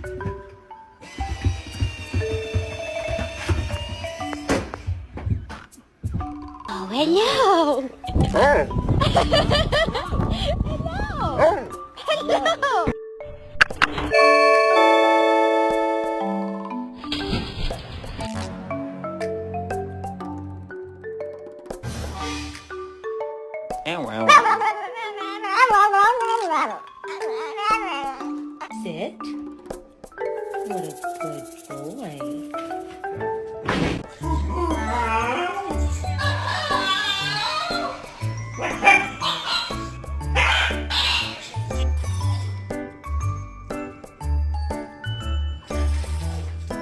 Oh, hello. Hello. Hello. Sit. What a good boy.